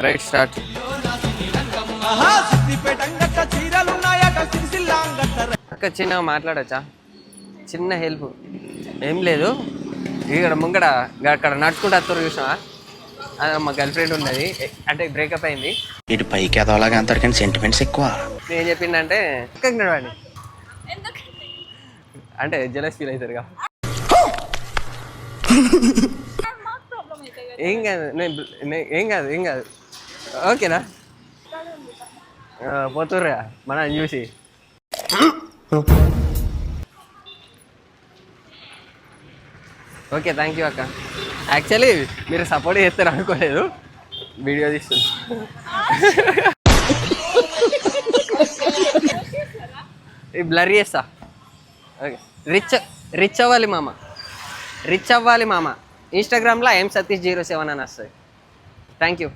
Right start. అక్క చిన్నగా మాట్లాడచ్చా? చిన్న హెల్ప్ ఏం లేదు, ఇక్కడ ముంగడ అక్కడ నడుచుకుంటూ వస్తారు చూసినా, మా గర్ల్ ఫ్రెండ్ ఉన్నది, అంటే బ్రేకప్ అయింది. ఇటు పైకి ఎదవలాగా అంటారు కానీ సెంటిమెంట్స్ ఎక్కువ. నేను చెప్పిందంటే పక్కకి నడవండి అంటే జెలస్ ఫీల్ అవుతారు కదా. ఏం కాదు, ఏం కాదు ఏం కాదు, ఓకేనా? పోతుర్రా మనం చూసి. ఓకే థ్యాంక్ యూ అక్క. యాక్చువల్లీ మీరు సపోర్ట్ చేస్తారు అనుకోలేదు, వీడియో తీస్తుంది. బ్లర్ చేస్తా. ఓకే, రిచ్ అవ్వాలి మామ. ఇన్స్టాగ్రామ్లో M Satish 07 అని వస్తుంది. Thank you.